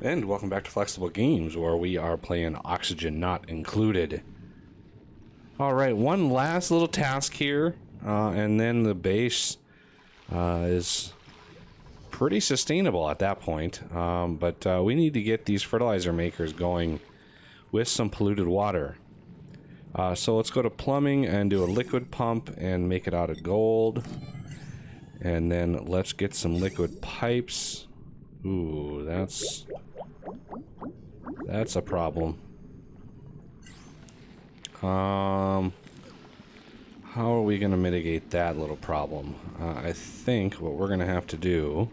And welcome back to Flexible Games, where we are playing Oxygen Not Included. Alright, one last little task here, and then the base is pretty sustainable at that point. But we need to get these fertilizer makers going with some polluted water. So let's go to plumbing and do a liquid pump and make it out of gold. And then let's get some liquid pipes. Ooh, that's a problem. How are we going to mitigate that little problem? I think what we're going to have to do,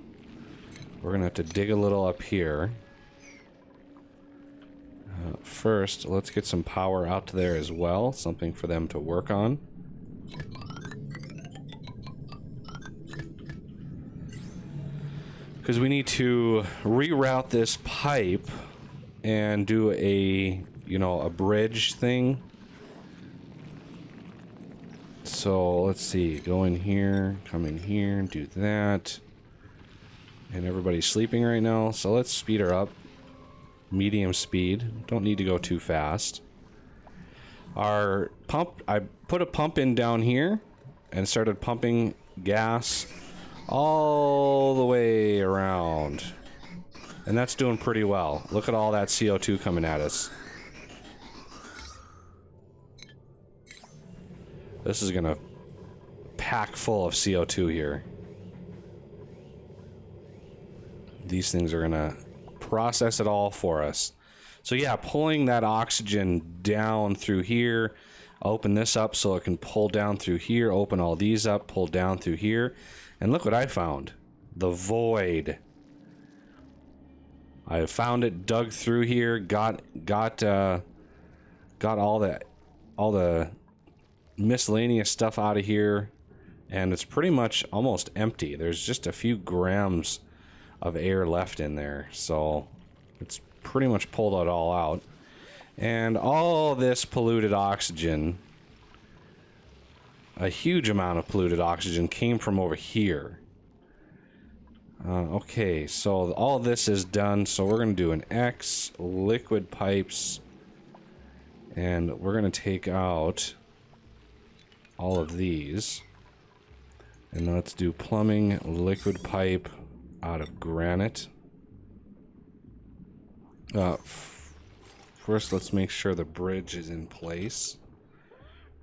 we're going to have to dig a little up here. First, let's get some power out to there as well, something for them to work on. Because we need to reroute this pipe and do a, a bridge thing. So let's see, go in here, come in here, and do that. And everybody's sleeping right now, so let's speed her up. Medium speed, don't need to go too fast. Our pump, I put a pump in down here and started pumping gas all the way around. And that's doing pretty well. Look at all that CO2 coming at us. This is gonna pack full of CO2 here. These things are gonna process it all for us. So yeah, pulling that oxygen down through here, open this up so it can pull down through here, open all these up, pull down through here. And look what I found. The void. I found it, dug through here, got all the miscellaneous stuff out of here, and it's pretty much almost empty. There's just a few grams of air left in there, so it's pretty much pulled it all out. And all this polluted oxygen, a huge amount of polluted oxygen came from over here. Okay, so all this is done, so we're going to do an X, liquid pipes, and we're going to take out all of these. And let's do plumbing, liquid pipe out of granite. First, let's make sure the bridge is in place.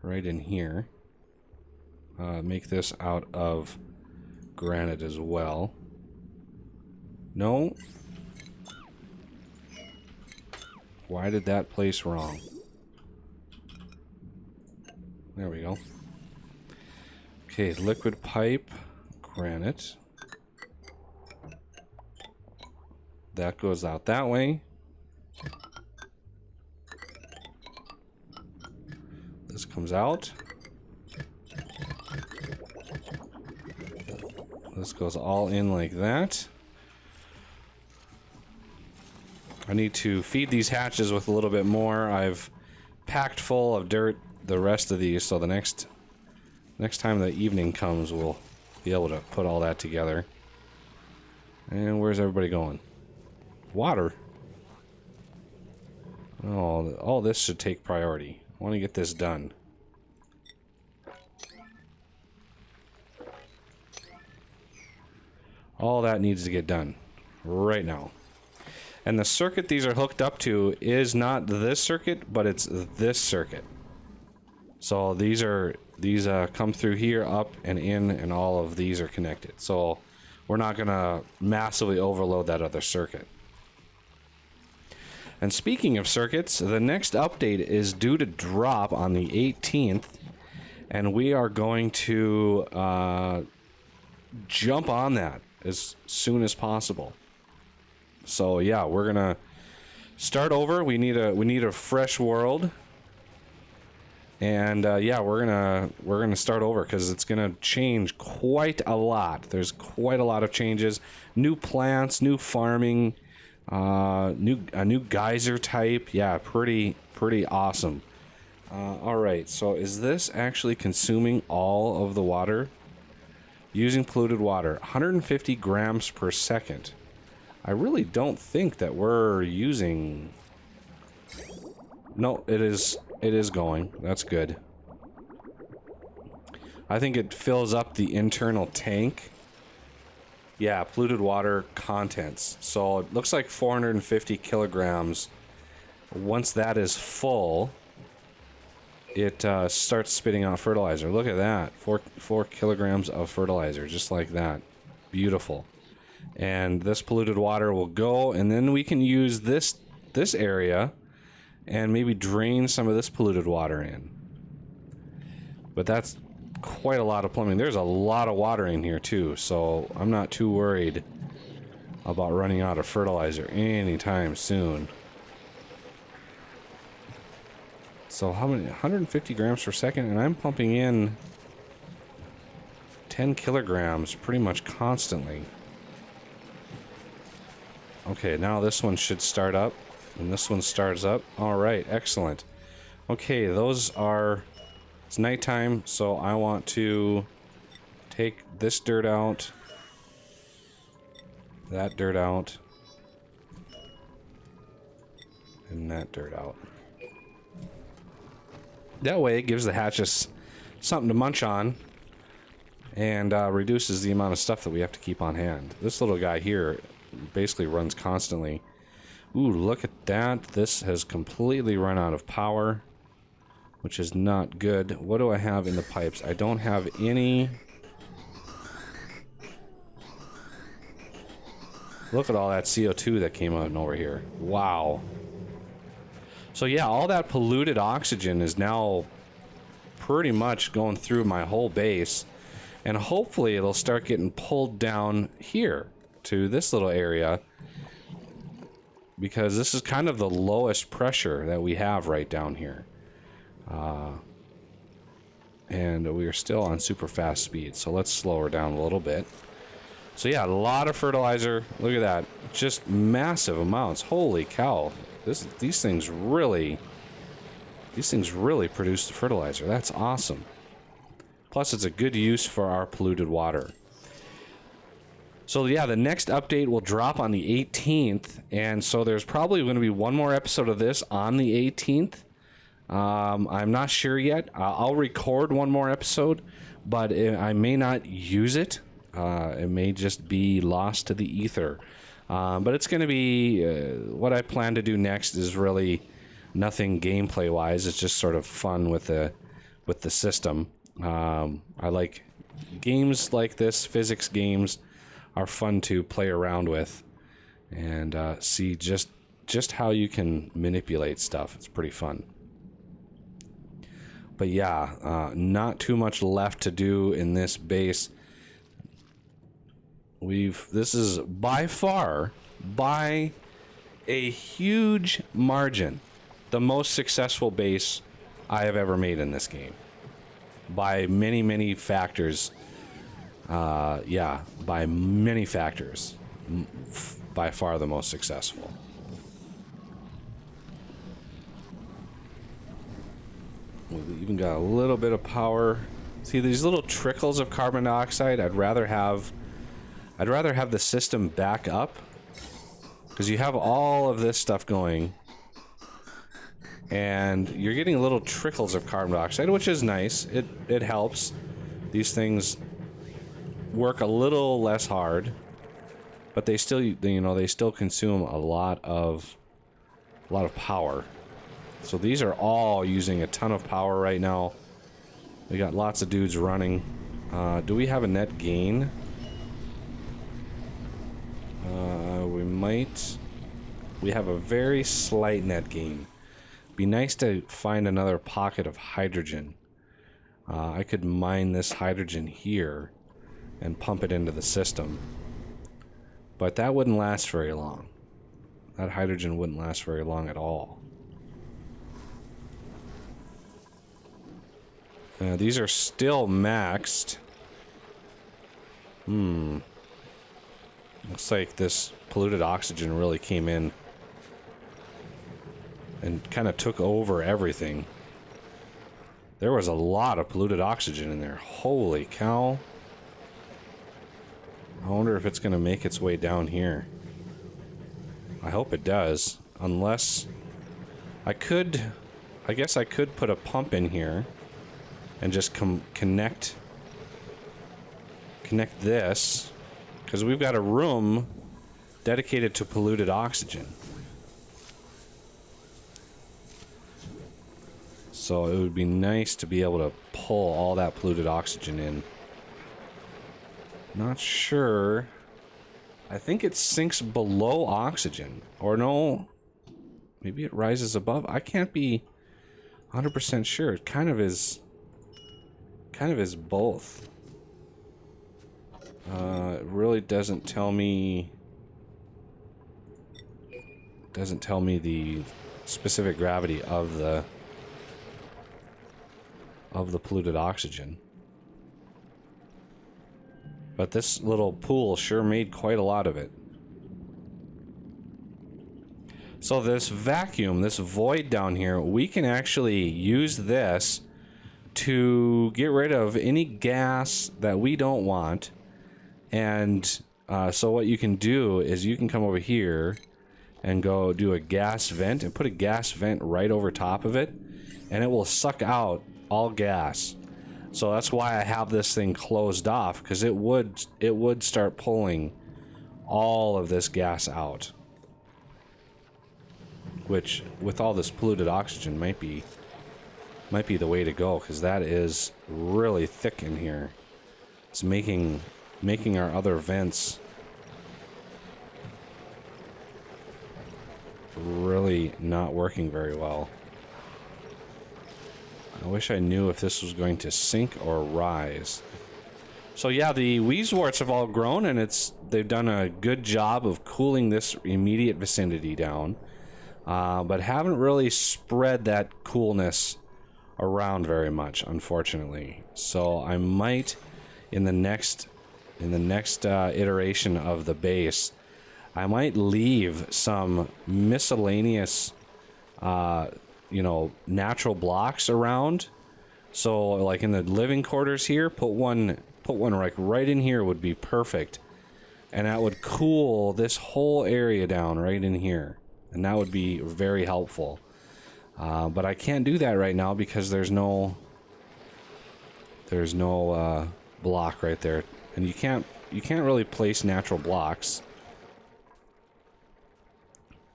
Right in here. Make this out of granite as well. No. Why did that place wrong? There we go. Okay, liquid pipe, granite. That goes out that way. This comes out. This goes all in like that. I need to feed these hatches with a little bit more. I've packed full of dirt the rest of these, so the next time the evening comes, we'll be able to put all that together. And where's everybody going? Water. Oh, all this should take priority. I want to get this done. All that needs to get done right now. And the circuit these are hooked up to is not this circuit, but it's this circuit. So these come through here, up and in, and all of these are connected. So we're not gonna massively overload that other circuit. And speaking of circuits, the next update is due to drop on the 18th, and we are going to jump on that as soon as possible. So yeah, we're gonna start over. We need a fresh world, and yeah, we're gonna start over because it's gonna change quite a lot. There's quite a lot of changes, new plants, new farming, a new geyser type. Yeah, pretty awesome. All right, so is this actually consuming all of the water? Using polluted water, 150 grams per second. I really don't think that we're using... No, it is going. That's good. I think it fills up the internal tank. Yeah, polluted water contents. So it looks like 450 kilograms. Once that is full, it starts spitting out fertilizer. Look at that. 4 kilograms of fertilizer, just like that. Beautiful. And this polluted water will go, and then we can use this area and maybe drain some of this polluted water in. But that's quite a lot of plumbing. There's a lot of water in here too, so I'm not too worried about running out of fertilizer anytime soon. So how many? 150 grams per second, and I'm pumping in 10 kilograms pretty much constantly. Okay, now this one should start up, and this one starts up. All right, excellent. Okay, those are... It's nighttime, so I want to take this dirt out, that dirt out, and that dirt out. That way it gives the hatches something to munch on and reduces the amount of stuff that we have to keep on hand. This little guy here basically runs constantly. Ooh, look at that. This has completely run out of power, which is not good. What do I have in the pipes? I don't have any. Look at all that CO2 that came out over here. Wow. So yeah, all that polluted oxygen is now pretty much going through my whole base, and hopefully it'll start getting pulled down here to this little area, because this is kind of the lowest pressure that we have right down here. And we are still on super fast speed, so let's slow her down a little bit. So yeah, a lot of fertilizer. Look at that, just massive amounts. Holy cow! These things really produce the fertilizer. That's awesome. Plus, it's a good use for our polluted water. So yeah, the next update will drop on the 18th, and so there's probably going to be one more episode of this on the 18th. I'm not sure yet. I'll record one more episode, but I may not use it. It may just be lost to the ether. But it's going to be what I plan to do next is really nothing gameplay wise. It's just sort of fun with the system. I like games like this. Physics games are fun to play around with and see just how you can manipulate stuff. It's pretty fun. But yeah, not too much left to do in this base. This is by far, by a huge margin, the most successful base I have ever made in this game. By many, many factors. Yeah, by many factors. By far the most successful. We've even got a little bit of power. See these little trickles of carbon dioxide? I'd rather have the system back up, because you have all of this stuff going and you're getting little trickles of carbon dioxide, which is nice. It helps. These things work a little less hard, but they still, they still consume a lot of power. So these are all using a ton of power right now. We got lots of dudes running. Do we have a net gain? We might. We have a very slight net gain. Be nice to find another pocket of hydrogen. I could mine this hydrogen here and pump it into the system. But that wouldn't last very long. That hydrogen wouldn't last very long at all. These are still maxed. Looks like this polluted oxygen really came in and kind of took over everything. There was a lot of polluted oxygen in there. Holy cow. I wonder if it's going to make its way down here. I hope it does. Unless I guess I could put a pump in here and just connect this, because we've got a room dedicated to polluted oxygen. So it would be nice to be able to pull all that polluted oxygen in. Not sure. I think it sinks below oxygen. Or no, maybe it rises above. I can't be 100% sure. It kind of is both. It really doesn't tell me the specific gravity of the polluted oxygen. But this little pool sure made quite a lot of it. So this vacuum, this void down here, we can actually use this to get rid of any gas that we don't want. And so what you can do is you can come over here and go do a gas vent and put a gas vent right over top of it, and it will suck out all gas. So that's why I have this thing closed off, because it would start pulling all of this gas out, which with all this polluted oxygen might be the way to go, because that is really thick in here. It's making our other vents really not working very well. I wish I knew if this was going to sink or rise. So yeah, the wheezeworts have all grown, and they've done a good job of cooling this immediate vicinity down, but haven't really spread that coolness around very much, unfortunately. So I might, in the next iteration of the base, I might leave some miscellaneous natural blocks around. So like in the living quarters here, put one like right in here would be perfect, and that would cool this whole area down right in here, and that would be very helpful. But I can't do that right now because there's no block right there, and you can't really place natural blocks.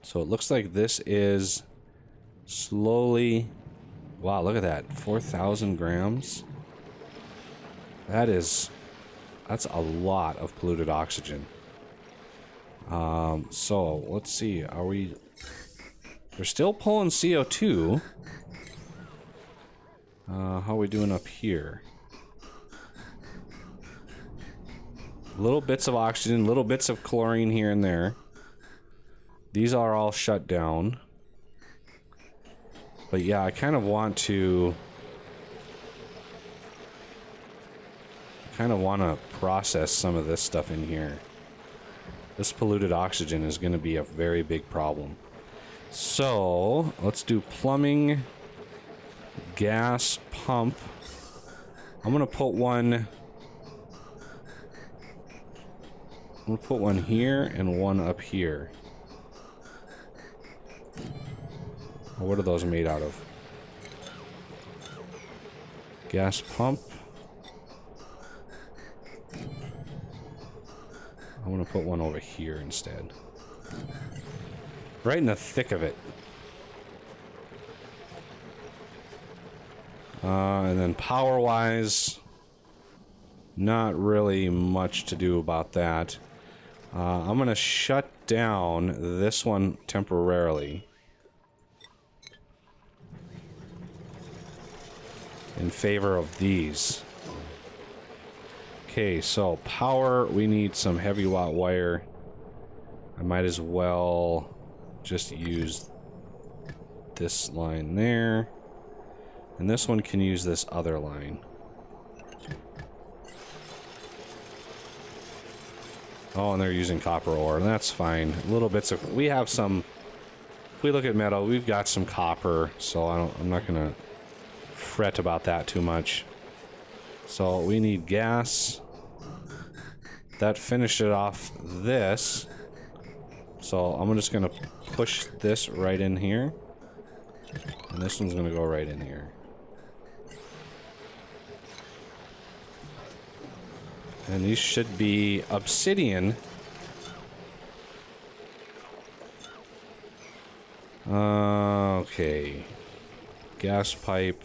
So it looks like this is slowly... Wow, look at that. 4,000 grams. That's a lot of polluted oxygen. So, let's see. We're still pulling CO2. How are we doing up here? Little bits of oxygen, little bits of chlorine here and there. These are all shut down. But yeah, I kind of want to process some of this stuff in here. This polluted oxygen is going to be a very big problem. So, let's do plumbing, gas pump. I'm going to put one here and one up here. What are those made out of? Gas pump. I'm gonna put one over here instead. Right in the thick of it. And then power-wise, not really much to do about that. I'm gonna shut down this one temporarily in favor of these. Okay, so power, we need some heavy watt wire. I might as well just use this line there. And this one can use this other line. Oh, and they're using copper ore, and that's fine. Little bits of... We have some... If we look at metal, we've got some copper, so I'm not gonna fret about that too much. So we need gas. That finished it off this. So I'm just gonna push this right in here. And this one's gonna go right in here. And these should be obsidian. Okay. Gas pipe,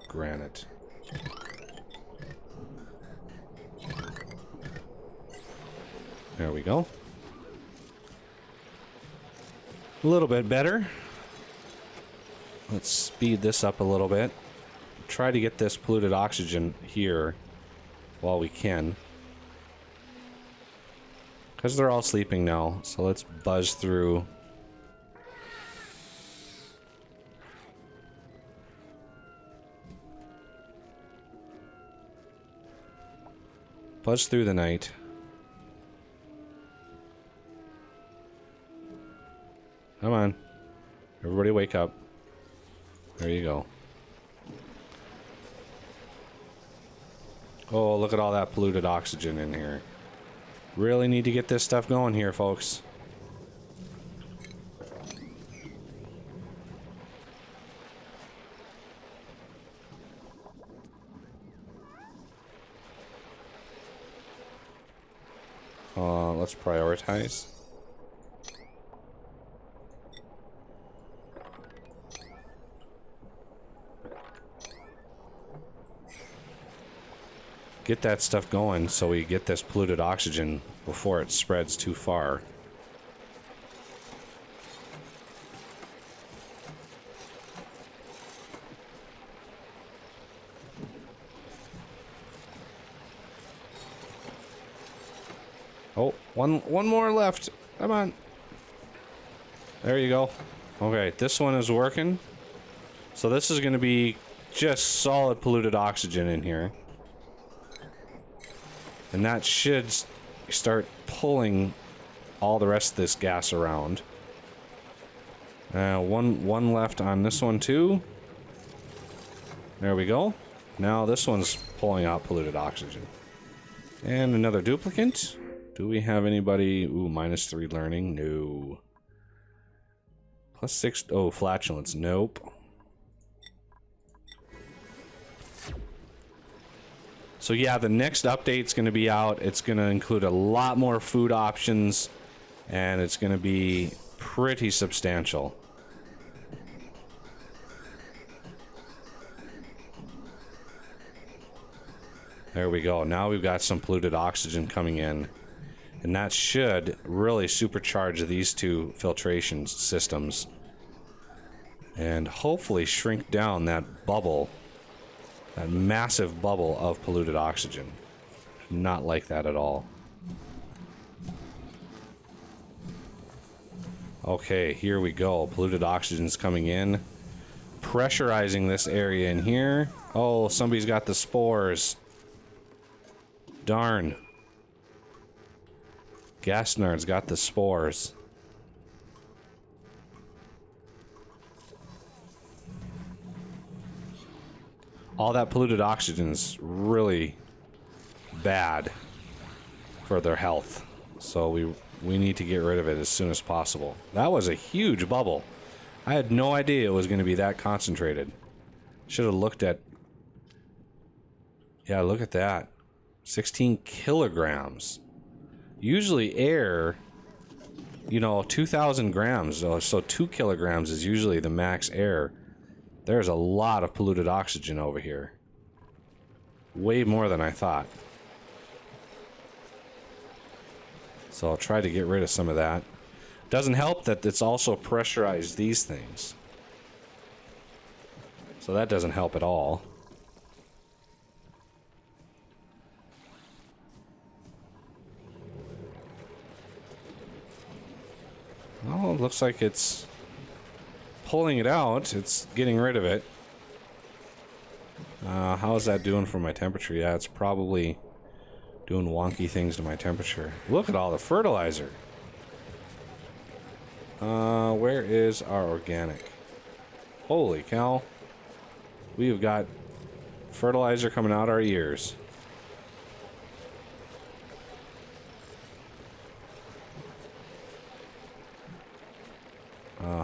granite. There we go. A little bit better. Let's speed this up a little bit. Try to get this polluted oxygen here while we can. Because they're all sleeping now. So let's buzz through. Buzz through the night. Come on. Everybody wake up. There you go. Oh, look at all that polluted oxygen in here. Really need to get this stuff going here, folks. Let's prioritize. Get that stuff going so we get this polluted oxygen before it spreads too far. Oh, one more left. Come on. There you go. Okay, this one is working. So this is going to be just solid polluted oxygen in here. And that should start pulling all the rest of this gas around. One left on this one too. There we go. Now this one's pulling out polluted oxygen. And another duplicant. Do we have anybody? Ooh, -3 learning. No. +6. Oh, flatulence. Nope. So yeah, the next update's going to be out. It's going to include a lot more food options, and it's going to be pretty substantial. There we go. Now we've got some polluted oxygen coming in, and that should really supercharge these two filtration systems and hopefully shrink down that bubble. That massive bubble of polluted oxygen. Not like that at all. Okay, here we go. Polluted oxygen's coming in. Pressurizing this area in here. Oh, somebody's got the spores. Darn. Gasnard's got the spores. All that polluted oxygen is really bad for their health. So we need to get rid of it as soon as possible. That was a huge bubble. I had no idea it was going to be that concentrated. Should have looked at... Yeah, look at that. 16 kilograms. Usually air, you know, 2,000 grams. So 2 kilograms is usually the max air. There's a lot of polluted oxygen over here. Way more than I thought. So I'll try to get rid of some of that. Doesn't help that it's also pressurized these things. So that doesn't help at all. Oh, it looks like it's pulling it out. It's getting rid of it. How's that doing for my temperature? Yeah, it's probably doing wonky things to my temperature. Look at all the fertilizer. Where is our organic? Holy cow. We've got fertilizer coming out our ears.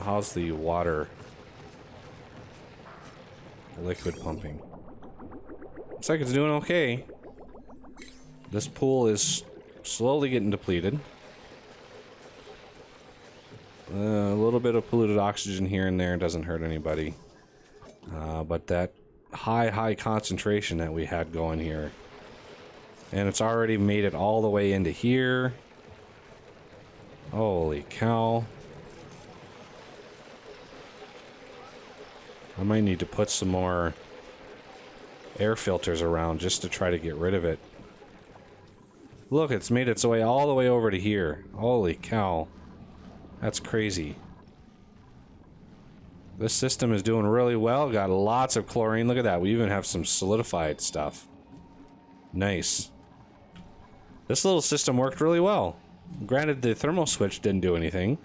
How's the water? Liquid pumping. Looks like it's doing okay. This pool is slowly getting depleted. A little bit of polluted oxygen here and there doesn't hurt anybody. But that high concentration that we had going here. And it's already made it all the way into here. Holy cow. I might need to put some more air filters around just to try to get rid of it. Look, it's made its way all the way over to here. Holy cow. That's crazy. This system is doing really well. Got lots of chlorine. Look at that. We even have some solidified stuff. Nice. This little system worked really well. Granted, the thermal switch didn't do anything.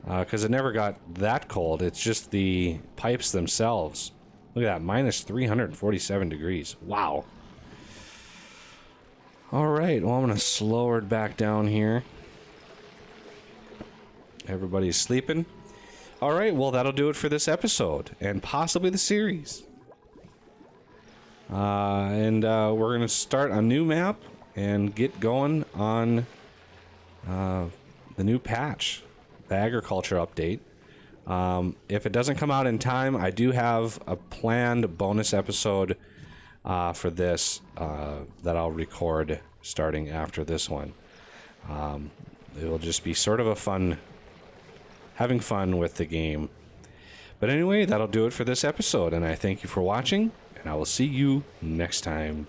Because it never got that cold. It's just the pipes themselves. Look at that. Minus 347 degrees. Wow. Alright. Well, I'm going to slow her back down here. Everybody's sleeping. Alright, well, that'll do it for this episode, and possibly the series. We're going to start a new map and get going on the new patch, the agriculture update. If it doesn't come out in time, I do have a planned bonus episode for this that I'll record starting after this one. It will just be sort of a having fun with the game. But anyway, that'll do it for this episode, and I thank you for watching, and I will see you next time.